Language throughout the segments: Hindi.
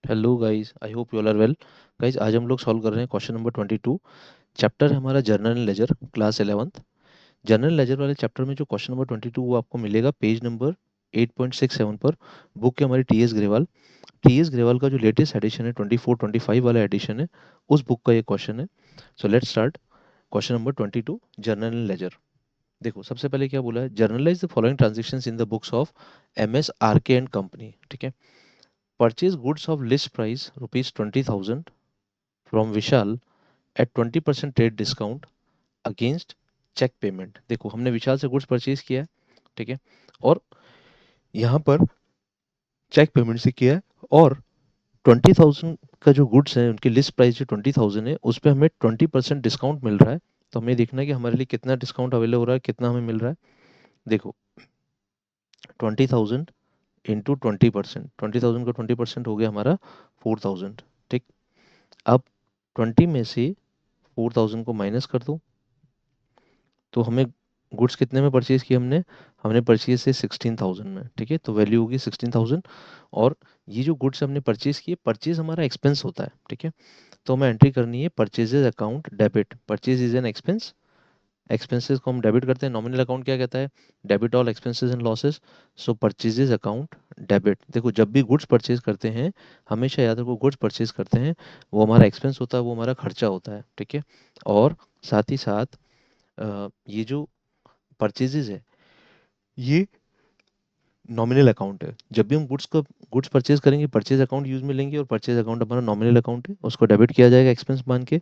Hello guys, I hope you all are well. Guys, आज हम लोग सॉल्व कर रहे हैं क्वेश्चन नंबर 22। चैप्टर है हमारा journal and ledger, class 11th। Journal ledger वाले चैप्टर में जो क्वेश्चन नंबर 22 वो आपको मिलेगा पेज नंबर 8.67 पर। बुक है हमारी टी एस ग्रेवाल का जो लेटेस्ट एडिशन है 24-25 वाला एडिशन है, उस बुक का ये क्वेश्चन है। So let's start. Question number 22, journal and ledger. देखो, सबसे पहले क्या बोला है, journalise the following transactions in the books of MS RK and company. ठीक है। Purchase goods of list price ₹20,000 from Vishal at 20% trade discount against cheque payment. देखो, हमने विशाल से गुड्स परचेज किया है, ठीक है, और यहाँ पर चेक पेमेंट से किया है, और 20,000 का जो गुड्स है उनकी लिस्ट प्राइस जो 20,000 है उस पर हमें 20% डिस्काउंट मिल रहा है। तो हमें देखना है कि हमारे लिए कितना डिस्काउंट अवेलेबल हो रहा है, कितना हमें मिल रहा है। देखो, 20,000 इंटू 20%, 20,000 का 20% हो गया हमारा 4,000। ठीक। अब 20 में से 4,000 को माइनस कर दो, तो हमें गुड्स कितने में परचेज किया, हमने हमने परचेज से 16,000 में। ठीक है, तो वैल्यू होगी 16,000। और ये जो गुड्स हमने परचेज किए, परचेज हमारा एक्सपेंस होता है, ठीक है। तो हमें एंट्री करनी है purchases account debit. Purchase is an expense, expenses को हम डेबिट करते हैं। नॉमिनल अकाउंट क्या कहता है, debit all expenses and losses. So purchases account debit. देखो, जब भी गुड्स परचेज करते हैं, हमेशा याद रखो, गुड्स परचेज करते हैं वो हमारा एक्सपेंस होता है, वो हमारा खर्चा होता है, ठीक है। और साथ ही साथ ये जो परचेजेज है, ये नॉमिनल अकाउंट है। जब भी हम गुड्स परचेज करेंगे, परचेज अकाउंट यूज में लेंगे, और परचेज अकाउंट हमारा नॉमिनल अकाउंट है, उसको डेबिट किया जाएगा एक्सपेंस मान के।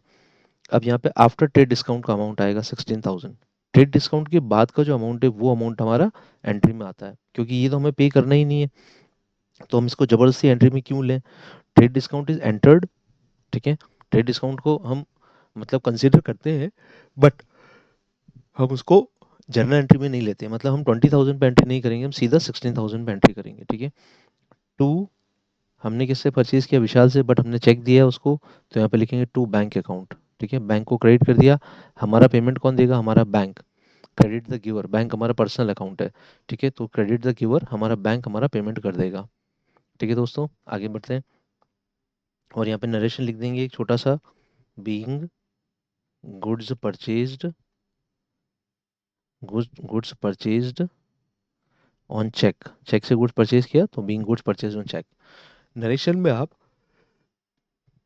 अब यहाँ पे आफ्टर ट्रेड डिस्काउंट का अमाउंट आएगा 16,000। ट्रेड डिस्काउंट के बाद का जो अमाउंट है वो अमाउंट हमारा एंट्री में आता है, क्योंकि ये तो हमें पे करना ही नहीं है, तो हम इसको जबरदस्ती एंट्री में क्यों लें। ट्रेड डिस्काउंट इज एंटर्ड, ठीक है। ट्रेड डिस्काउंट को हम मतलब कंसिडर करते हैं, बट हम उसको जनरल एंट्री में नहीं लेते, मतलब हम 20,000 पे एंट्री नहीं करेंगे, हम सीधा 16,000 पे एंट्री करेंगे, ठीक है। टू, हमने किससे परचेज किया, विशाल से, बट हमने चेक दिया उसको, तो यहाँ पे लिखेंगे टू बैंक अकाउंट, ठीक है। बैंक को क्रेडिट कर दिया। हमारा पेमेंट कौन देगा, हमारा bank. Credit the giver, bank हमारा पर्सनल अकाउंट है, ठीक है, तो क्रेडिट द गिवर, हमारा बैंक हमारा पेमेंट कर देगा। ठीक है दोस्तों, आगे बढ़ते हैं। और यहाँ पे नरेशन लिख देंगे एक छोटा सा, being goods purchased, goods purchased on cheque. Cheque से गुड्स परचेज किया, तो being goods purchase on cheque. Narration में आप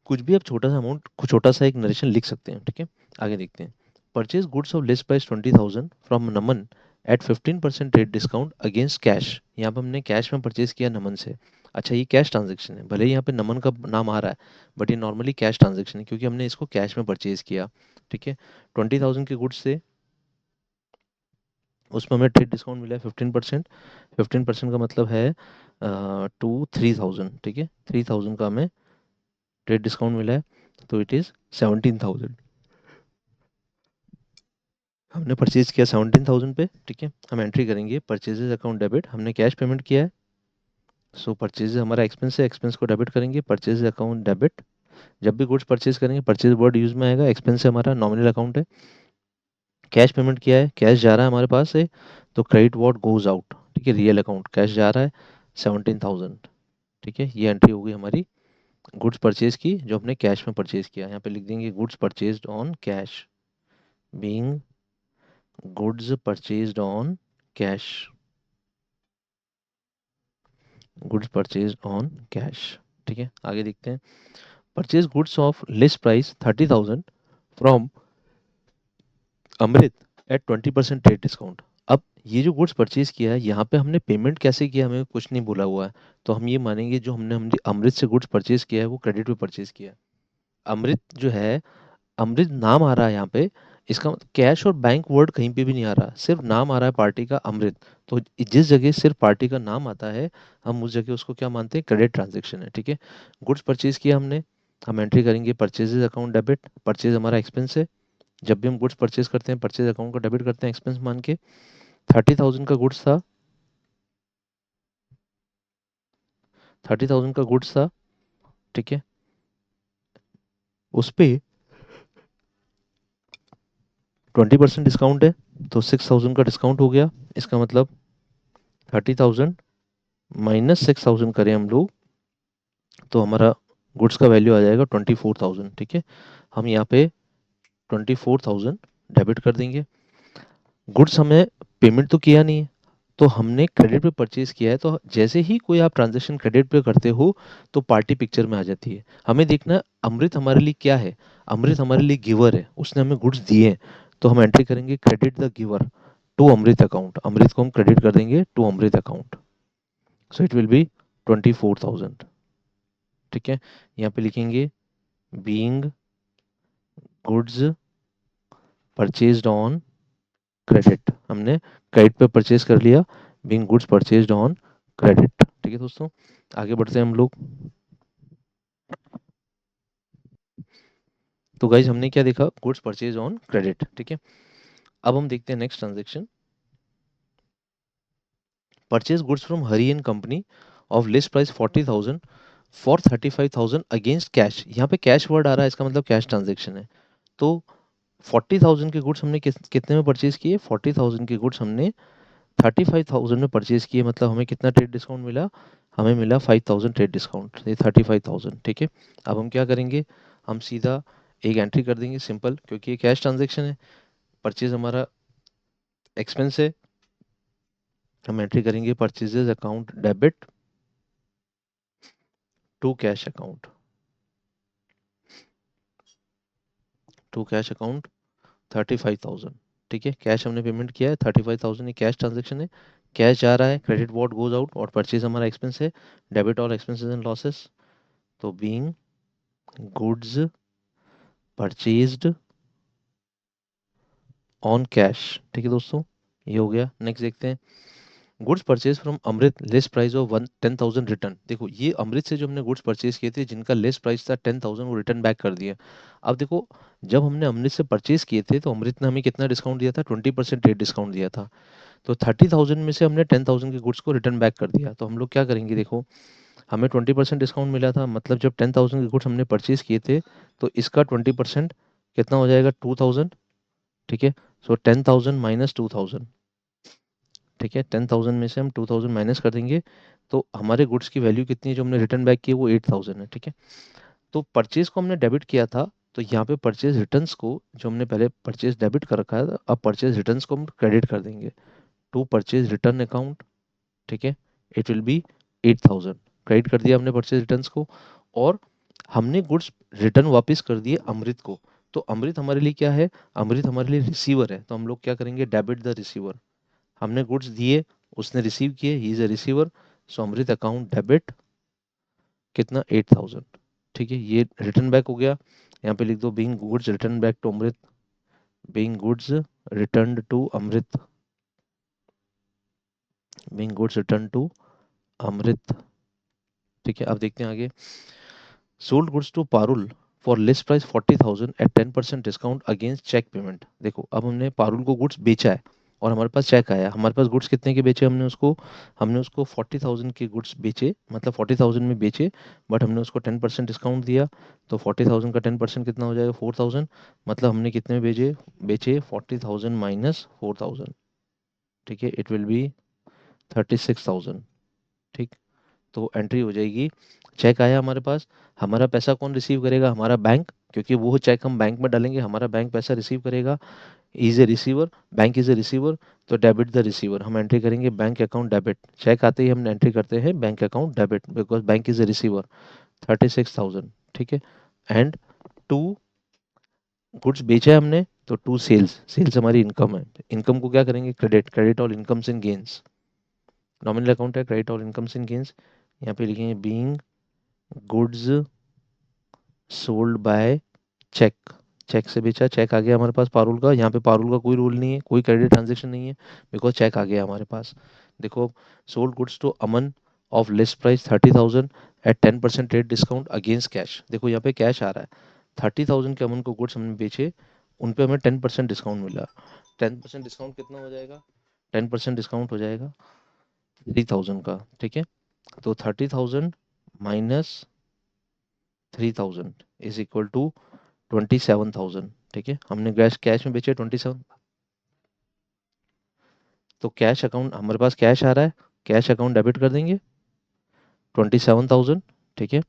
कुछ भी, आप छोटा सा अमाउंट, छोटा सा एक नरेशन लिख सकते हैं, ठीक है। आगे देखते हैं। Purchase goods of list price 20,000 from Naman at 15% trade discount against cash. यहाँ पे हमने कैश में परचेज किया नमन से। अच्छा, ये कैश ट्रांजेक्शन है, भले ही यहाँ पे नमन का नाम आ रहा है, बट ये नॉर्मली कैश ट्रांजेक्शन है, क्योंकि हमने इसको कैश में परचेज किया, ठीक है। 20,000 के गुड्स से उसमें हमें ट्रेड डिस्काउंट मिला है 15%। 15% का मतलब है टू 3,000, ठीक है। 3,000 का हमें ट्रेड डिस्काउंट मिला है, तो इट इज़ 17,000। हमने परचेज किया 17,000 पे, ठीक है। हम एंट्री करेंगे परचेजेज अकाउंट डेबिट, हमने कैश पेमेंट किया है, सो परचेज हमारा एक्सपेंस है, एक्सपेंस को डेबिट करेंगे, परचेज अकाउंट डेबिट। जब भी गुड्स परचेज करेंगे, परचेज वर्ड यूज में आएगा, एक्सपेंस हमारा नॉमिनल अकाउंट है। कैश पेमेंट किया है, कैश जा रहा है हमारे पास से, तो क्रेडिट व्हाट गोज आउट, ठीक है, रियल अकाउंट कैश जा रहा है 17,000, ठीक है। ये एंट्री होगी हमारी गुड्स परचेज की, जो हमने कैश में परचेज किया। यहाँ पे लिख देंगे goods purchased on cash, being goods purchased on cash, goods purchased on cash, ठीक है। आगे देखते हैं। Purchase goods of list price 30,000 from Amrit at 20% trade discount. अब ये जो गुड्स परचेज किया है, यहाँ पे हमने पेमेंट कैसे किया, हमें कुछ नहीं बोला हुआ है, तो हम ये मानेंगे जो हमने अमृत से गुड्स परचेज किया है वो क्रेडिट पे परचेज किया है। अमृत जो है, अमृत नाम आ रहा है यहाँ पे, इसका कैश और बैंक वर्ड कहीं पे भी नहीं आ रहा, सिर्फ नाम आ रहा है पार्टी का अमृत। तो जिस जगह सिर्फ पार्टी का नाम आता है, हम उस जगह उसको क्या मानते हैं, क्रेडिट ट्रांजेक्शन है, ठीक है। गुड्स परचेज किया हमने, हम एंट्री करेंगे परचेजेज अकाउंट डेबिट। परचेज हमारा एक्सपेंस है, जब भी हम गुड्स परचेज करते हैं परचेज अकाउंट को डेबिट करते हैं एक्सपेंस मान के। 30,000 का गुड्स था, 30,000 का गुड्स था, ठीक है। उस पे 20% डिस्काउंट है, तो 6,000 का डिस्काउंट हो गया। इसका मतलब 30,000 माइनस 6,000 करें हम लोग, तो हमारा गुड्स का वैल्यू आ जाएगा 24,000। ठीक है, हम यहाँ पे 24,000 डेबिट कर देंगे। गुड्स हमें पेमेंट तो किया नहीं है, तो हमने क्रेडिट पे परचेज किया है, तो जैसे ही कोई आप ट्रांजेक्शन क्रेडिट पे करते हो तो पार्टी पिक्चर में आ जाती है। हमें देखना है अमृत हमारे लिए क्या है। अमृत हमारे लिए गिवर है, उसने हमें गुड्स दिए हैं, तो हम एंट्री करेंगे credit the giver to Amrit account. Amrit को हम क्रेडिट कर देंगे to Amrit account, so it will be 24,000। ठीक है, यहाँ पे लिखेंगे being goods purchased on credit. हमने क्रेडिट पे परचेज कर लिया, being goods purchased on credit. ठीक है दोस्तों, आगे बढ़ते हैं हम लोग। तो गाइज हमने क्या देखा, गुड्स परचेज ऑन क्रेडिट। ठीक है, अब हम देखते हैं next transaction. Purchase goods from Hari and company of list price 40,000 for 35,000 against cash. यहाँ पे कैश वर्ड आ रहा है, इसका मतलब कैश ट्रांजेक्शन है। तो 40,000 के गुड्स हमने कितने में परचेज किए, 40,000 के गुड्स हमने 35,000 में परचेज किए, मतलब हमें कितना ट्रेड डिस्काउंट मिला, हमें मिला 5,000 ट्रेड डिस्काउंट, ये 35,000। ठीक है, अब हम क्या करेंगे, हम सीधा एक एंट्री कर देंगे सिंपल, क्योंकि ये कैश ट्रांजेक्शन है, परचेज हमारा एक्सपेंस है। हम एंट्री करेंगे purchases account debit to cash account, to cash account 35,000। ठीक है, कैश हमने पेमेंट किया है 35,000, ये कैश ट्रांजेक्शन है, कैश जा रहा है, क्रेडिट वॉट गोज आउट, और परचेज हमारा एक्सपेंस है, debit all expenses and losses. तो being goods purchased on cash. ठीक है दोस्तों, ये हो गया। नेक्स्ट देखते हैं, goods purchase from Amrit list price of 10,000 return. देखो ये अमृत से जो हमने गुड्स परचेज किए थे जिनका लिस्ट प्राइस था 10,000, वो रिटर्न बैक कर दिया। अब देखो, जब हमने अमृत से परचेज किए थे तो अमृत ने हमें कितना डिस्काउंट दिया था, 20% रेट डिस्काउंट दिया था। तो 30,000 में से हमने 10,000 के गुड्स को रिटर्न बैक कर दिया। तो हम लोग क्या करेंगे, देखो हमें 20% डिस्काउंट मिला था, मतलब जब 10,000 के गुड्स हमने परचेज किए थे तो इसका 20% कितना हो जाएगा, 2,000। ठीक है, सो 10,000 माइनस 2,000। ठीक है, 10,000 में से हम 2,000 माइनस कर देंगे, तो हमारे गुड्स की वैल्यू कितनी है जो हमने रिटर्न बैक किया, वो 8,000 है। ठीक है, तो परचेज को हमने डेबिट किया था, तो यहाँ पे परचेज रिटर्न्स को, जो हमने पहले परचेज डेबिट कर रखा है, अब परचेज रिटर्न्स को हम क्रेडिट कर देंगे टू परचेज रिटर्न अकाउंट। ठीक है, इट विल बी 8,000। क्रेडिट कर दिया हमने परचेज रिटर्न्स को, और हमने गुड्स रिटर्न वापस कर दिए अमृत को। तो अमृत हमारे लिए क्या है, अमृत हमारे लिए रिसीवर है, तो हम लोग क्या करेंगे, डेबिट द रिसीवर। हमने गुड्स दिए, उसने रिसीव किए, he is a receiver, so Amrit account debit कितना, 8,000। ठीक है, ये रिटर्न बैक हो गया। यहाँ पे लिख दो being goods return back to Amrit, being goods return to Amrit, being goods return to Amrit. ठीक है, अब देखते हैं आगे। Sold goods to Parul for list price 40,000 at 10% discount against cheque payment. देखो अब हमने पारुल को गुड्स बेचा है और हमारे पास चेक आया, हमारे पास गुड्स कितने के बेचे हमने उसको 40,000 के गुड्स बेचे, मतलब 40,000 में बेचे, बट हमने उसको 10% डिस्काउंट दिया। तो 40,000 का 10% कितना हो जाएगा, 4,000। मतलब हमने कितने में बेचे, बेचे 40,000 माइनस 4,000। ठीक है, इट विल बी 36,000। ठीक, तो एंट्री हो जाएगी, चेक आया हमारे पास, हमारा पैसा कौन रिसीव करेगा, हमारा बैंक, क्योंकि वो चेक हम बैंक में डालेंगे, हमारा बैंक पैसा रिसीव करेगा, is a receiver, bank is a receiver, तो डेबिट द रिसीवर। हम एंट्री करेंगे बैंक अकाउंट डेबिट, चेक आते ही हम एंट्री करते हैं bank account debit, because bank is a receiver, 36,000। ठीक है, एंड टू गुड्स बेचा है हमने, तो टू सेल्स, सेल्स हमारी इनकम है, इनकम को क्या करेंगे, credit, credit all incomes and gains, nominal account है, credit all incomes and gains. यहाँ पे लिखेंगे being goods sold by cheque, cheque से बेचा, चेक आ गया हमारे पास पारुल का, यहाँ पे पारुल का कोई रोल नहीं है, कोई क्रेडिट ट्रांजेक्शन नहीं है, बिकॉज चेक आ गया हमारे पास। देखो, sold goods to Aman of list price 30,000 at 10% rate discount against cash. देखो यहाँ पे कैश आ रहा है, 30,000 के अमन को गुड्स हमने बेचे, उन पे हमें 10% डिस्काउंट मिला। 10% डिस्काउंट कितना हो जाएगा, 10% डिस्काउंट हो जाएगा 3,000 का। ठीक है, तो 30,000 माइनस 3,000 इज इक्वल टू 27,000। ठीक है, हमने गैस कैश में बेचे 27, तो कैश अकाउंट हमारे पास कैश आ रहा है, कैश अकाउंट डेबिट कर देंगे 27,000। ठीक है,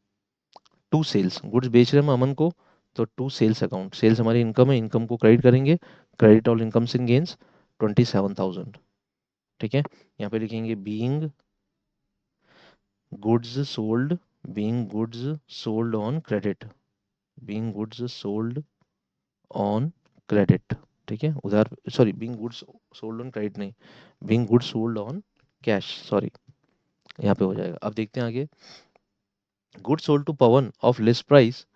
टू सेल्स, गुड्स बेच रहे हैं हम अमन को, तो टू सेल्स अकाउंट, सेल्स हमारी इनकम है, इनकम को क्रेडिट करेंगे, credit all incomes in gains 27,000। ठीक है, यहाँ पे लिखेंगे being goods sold, being goods sold on credit, being goods sold on credit. ठीक है, उधार, sorry, being goods sold on credit नहीं, being goods sold on cash, sorry, यहाँ पे हो जाएगा। अब देखते हैं आगे, goods sold to Pawan of list price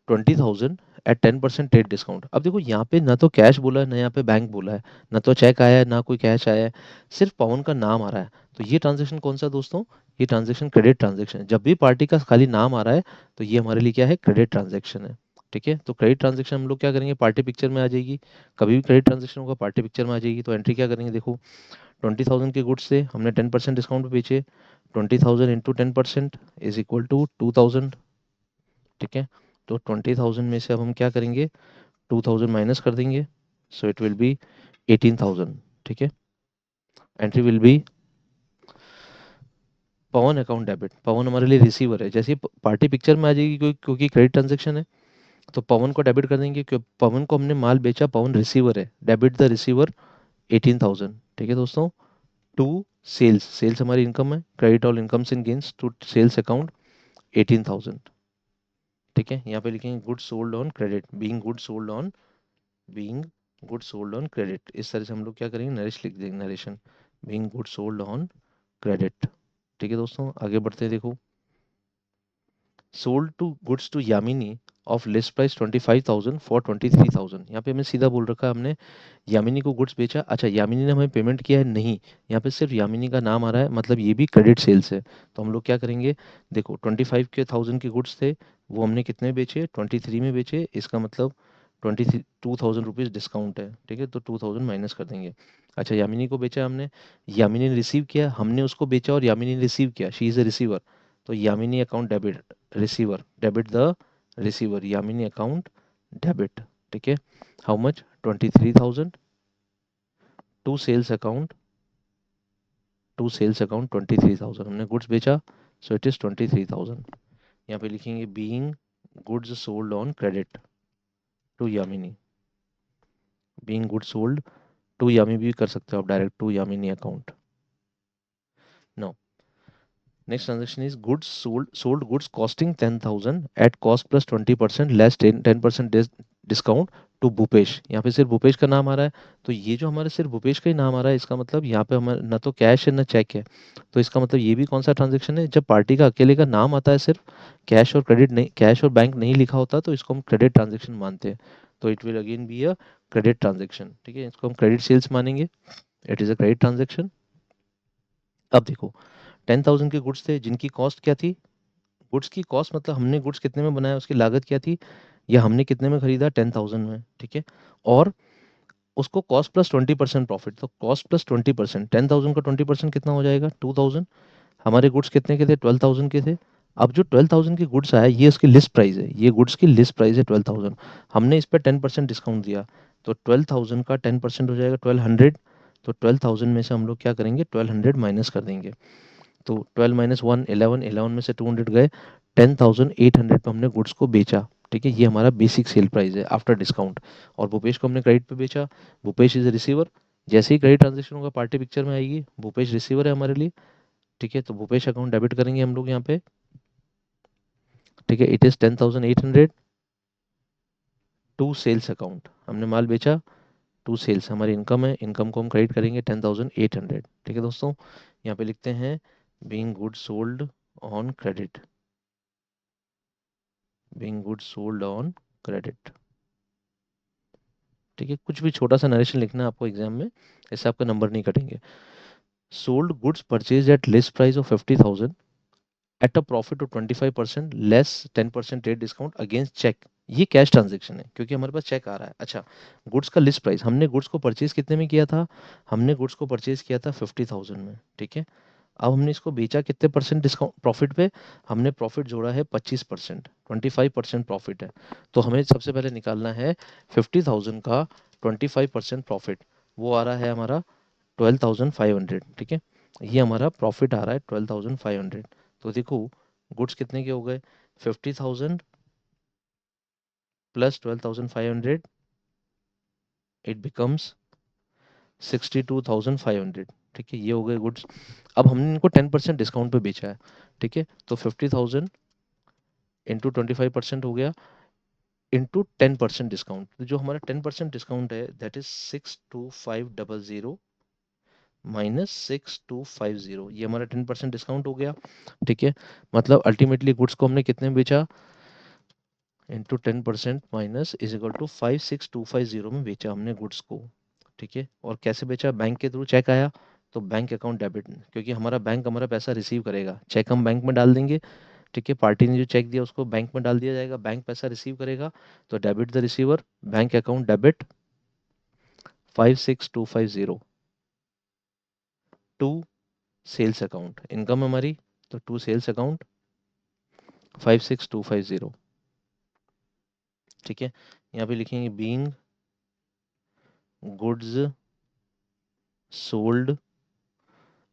20,000 eight 10% trade discount. अब देखो यहाँ पे ना तो कैश बोला है, ना यहाँ पे बैंक बोला है, ना तो चेक आया है, ना कोई कैश आया है, सिर्फ पवन का नाम आ रहा है। तो ये ट्रांजेक्शन कौन सा दोस्तों, ये ट्रांजेक्शन क्रेडिट ट्रांजेक्शन है। जब भी पार्टी का खाली नाम आ रहा है तो ये हमारे लिए क्या है, क्रेडिट ट्रांजेक्शन है। ठीक है, तो क्रेडिट ट्रांजेक्शन हम लोग क्या करेंगे, पार्टी पिक्चर में आ जाएगी, कभी भी क्रेडिट ट्रांजेक्शन होगा पार्टी पिक्चर में आ जाएगी। तो एंट्री क्या करेंगे, देखो 20,000 के गुड्स थे, हमने 10% डिस्काउंट पे बेचे, 20,000 इंटू 10% इज इक्वल टू 2,000। ठीक है, तो 20,000 में से अब हम क्या करेंगे, 2,000 माइनस कर देंगे, सो इट विल बी 18,000। ठीक है, entry will be Pawan account debit, Pawan हमारे लिए रिसीवर है। जैसे ही पार्टी पिक्चर में आ जाएगी, क्योंकि क्रेडिट ट्रांजेक्शन है, तो पवन को डेबिट कर देंगे, क्योंकि पवन को हमने माल बेचा, पवन रिसीवर है, डेबिट द रिसीवर 18,000। ठीक है दोस्तों, टू सेल्स, सेल्स हमारी इनकम है, credit all incomes in gains to sales account 18,000। ठीक है, यहाँ पे लिखेंगे good sold on credit, being good sold on, being good sold on credit. इस तरह से हम लोग क्या करेंगे, नरेश लिख देंगे, narration being good sold on credit. ठीक है दोस्तों, आगे बढ़ते हैं, देखो sold to goods to Yamini of list price 25,000 for 23,000। यहाँ पे हमें सीधा बोल रखा है, हमने यामिनी को गुड्स बेचा। अच्छा, यामिनी ने हमें पेमेंट किया है, नहीं, यहाँ पे सिर्फ यामिनी का नाम आ रहा है, मतलब ये भी क्रेडिट सेल्स है। तो हम लोग क्या करेंगे, देखो 25,000 के गुड्स थे, वो हमने कितने बेचे, 23 में बेचे, इसका मतलब 22,000 रुपीज़ डिस्काउंट है। ठीक है, तो 2,000 माइनस कर देंगे। अच्छा, यामिनी को बेचा हमने, यामिनी ने रिसीव किया, हमने उसको बेचा और यामिनी ने रिसीव किया, शी इज़ ए रिसीवर, तो Yamini account debit, receiver debit the receiver, Yamini account debit. ठीक है, how much, 23,000 to sales account, to sales account 23,000, हमने गुड्स बेचा, सो इट इज 23,000। यहाँ पे लिखेंगे being goods sold on credit to Yamini, being goods sold to Yami भी कर सकते हो आप direct, to Yamini account. No, next transaction is goods sold goods costing 10,000 at cost plus 20% less 10% discount to Bhupesh. यहाँ पे सिर्फ भूपेश का नाम आ रहा है, तो ये जो हमारे सिर्फ भूपेश का ही नाम आ रहा है, इसका मतलब यहाँ पे हमारे ना तो कैश है ना चेक है। तो इसका मतलब ये भी कौन सा ट्रांजेक्शन है, जब पार्टी का अकेले का नाम आता है सिर्फ, कैश और क्रेडिट नहीं, कैश और बैंक नहीं लिखा होता, तो इसको हम क्रेडिट ट्रांजेक्शन मानते हैं। तो it will again be a credit transaction. ठीक है, इसको हम क्रेडिट सेल्स मानेंगे, it is a credit transaction. अब देखो 10,000 के गुड्स थे, जिनकी कॉस्ट क्या थी, गुड्स की कॉस्ट मतलब हमने गुड्स कितने में बनाया, उसकी लागत क्या थी, या हमने कितने में खरीदा, 10,000 में। ठीक है, और उसको कॉस्ट प्लस 20% प्रॉफिट, तो कॉस्ट प्लस 20%, 10,000 का 20% कितना हो जाएगा, 2,000। हमारे गुड्स कितने के थे, 12,000 के थे। अब जो 12,000 के गुड्स आया, ये उसकी लिस्ट प्राइस है, ये गुड्स की लिस्ट प्राइस है 12,000, हमने इस पर 10% डिस्काउंट दिया, तो 12,000 का 10% हो जाएगा 1,200। तो 12,000 में से हम लोग क्या करेंगे, 1,200 माइनस कर देंगे, तो 12 माइनस 1 11, 11 में से 200 गए, 10,800 पे हमने गुड्स को बेचा। ठीक है, ये हमारा बेसिक सेल प्राइस है आफ्टर डिस्काउंट। और भूपेश को हमने क्रेडिट पे बेचा, भूपेश इज रिसीवर, जैसे ही क्रेडिट ट्रांजेक्शन होगा पार्टी पिक्चर में आएगी, भूपेश रिसीवर है हमारे लिए। ठीक है, तो भूपेश अकाउंट डेबिट करेंगे हम लोग यहाँ पे। ठीक है, it is 10,800 to sales account, हमने माल बेचा, टू सेल्स हमारी इनकम है, इनकम को हम क्रेडिट करेंगे 10,800। ठीक है दोस्तों, यहाँ पे लिखते हैं being good sold on credit, being good sold on credit. ठीक है, कुछ भी छोटा सा नरेशन लिखना है आपको एग्जाम में, इससे आपका नंबर नहीं कटेंगे। Sold goods purchase at list price of 50,000 at a profit of 25% less 10% trade discount against cheque, ये कैश ट्रांजेक्शन है क्योंकि हमारे पास चेक आ रहा है। अच्छा, गुड्स का लिस्ट प्राइस, हमने गुड्स को परचेज कितने में किया था, हमने गुड्स को परचेज किया था 50,000 में। ठीक है, अब हमने इसको बेचा कितने परसेंट डिस्काउंट प्रॉफिट पे, हमने प्रॉफिट जोड़ा है 25%, 25% प्रॉफिट है। तो हमें सबसे पहले निकालना है 50,000 का 25% प्रॉफिट, वो आ रहा है हमारा 12,500। ठीक है, ये हमारा प्रॉफिट आ रहा है 12,500। तो देखो गुड्स कितने के हो गए, 50,000 प्लस 12,500, इट बिकम्स 62,500। ठीक है, ये हो गए गुड्स। अब हमने इनको 10% डिस्काउंट पे बेचा है। ठीक है, तो 50,000 इंटू 25% हो गया, इंटू 10% डिस्काउंट। तो जो हमारा 10% डिस्काउंट है दैट इज 62,500 माइनस 6250, ये हमारा 10% डिस्काउंट हो गया। ठीक है, मतलब अल्टीमेटली गुड्स को हमने कितने में बेचा, into 10% minus is equal to 56,250 में बेचा हमने गुड्स को। ठीक है, और कैसे बेचा, बैंक के थ्रू चेक आया तो बैंक अकाउंट डेबिट, क्योंकि हमारा बैंक हमारा पैसा रिसीव करेगा, चेक हम बैंक में डाल देंगे। ठीक है, पार्टी ने जो चेक दिया उसको बैंक में डाल दिया जाएगा, बैंक पैसा रिसीव करेगा, तो debit the receiver, bank account debit 56,250 to sales account, income हमारी, तो टू सेल्स अकाउंट 56,250। ठीक है, यहाँ पे लिखेंगे being goods sold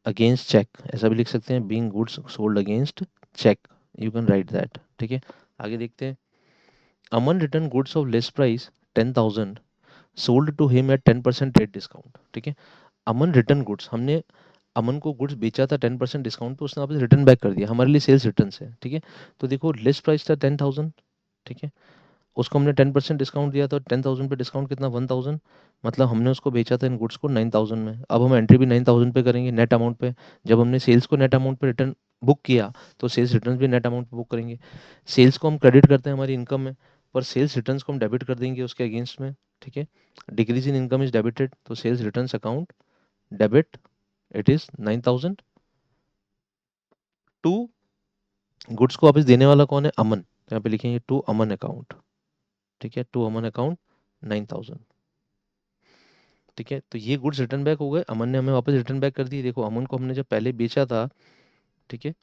against cheque, ऐसा भी लिख सकते हैं, being goods sold against cheque, you can write that. ठीक है, आगे देखते हैं। Aman return goods of less price 10,000 sold to him at 10% rate discount. ठीक है, अमन रिटर्न गुड्स, हमने अमन को गुड्स बेचा था 10% डिस्काउंट पे, उसने वापस रिटर्न बैक कर दिया, हमारे लिए सेल्स रिटर्न है। ठीक है, तो देखो लिस्ट प्राइस था 10,000। ठीक है, उसको हमने 10% डिस्काउंट दिया था, 10,000 पे डिस्काउंट कितना, 1,000, मतलब हमने उसको बेचा था इन गुड्स को 9,000 में। अब हम एंट्री भी 9,000 पे करेंगे नेट अमाउंट पे। जब हमने सेल्स को नेट अमाउंट पे रिटर्न बुक किया तो सेल्स रिटर्न भी नेट अमाउंट पे बुक करेंगे। सेल्स को हम क्रेडिट करते हैं हमारी इनकम में, पर सेल्स रिटर्न को हम डेबिट कर देंगे उसके अगेंस्ट में। ठीक है, decrease in income is debited, तो sales return account debit, it is 9,000 to goods को वापस देने वाला कौन है, अमन, तो यहाँ पे लिखेंगे टू अमन अकाउंट। ठीक है, टू अमन अकाउंट 9,000। ठीक है, तो ये गुड्स रिटर्न बैक हो गए, अमन ने हमें वापस रिटर्न बैक कर दी। देखो अमन को हमने जब पहले बेचा था, ठीक है,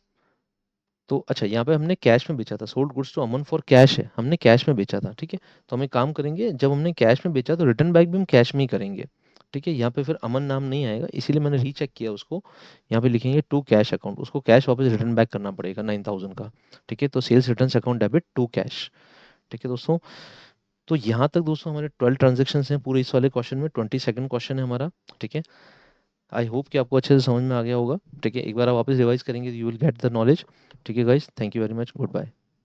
तो अच्छा यहाँ पे हमने कैश में बेचा था, sold goods to Aman for cash है, हमने कैश में बेचा था। ठीक है, तो हम एक काम करेंगे, जब हमने कैश में बेचा तो रिटर्न बैक भी हम कैश में ही करेंगे। ठीक है, यहाँ पे फिर अमन नाम नहीं आएगा, इसीलिए मैंने रीचेक किया उसको। यहाँ पे लिखेंगे टू कैश अकाउंट, उसको कैश वापस रिटर्न बैक करना पड़ेगा 9,000 का। ठीक है, तो sales return account debit to cash. ठीक है दोस्तों, तो यहाँ तक दोस्तों हमारे 12 ट्रांजेक्शन हैं पूरे इस वाले क्वेश्चन में, 22nd क्वेश्चन है हमारा। ठीक है, आई होप कि आपको अच्छे से समझ में आ गया होगा। ठीक है, एक बार आप वापस रिवाइज करेंगे, you will get the knowledge. ठीक है guys, thank you very much, good bye.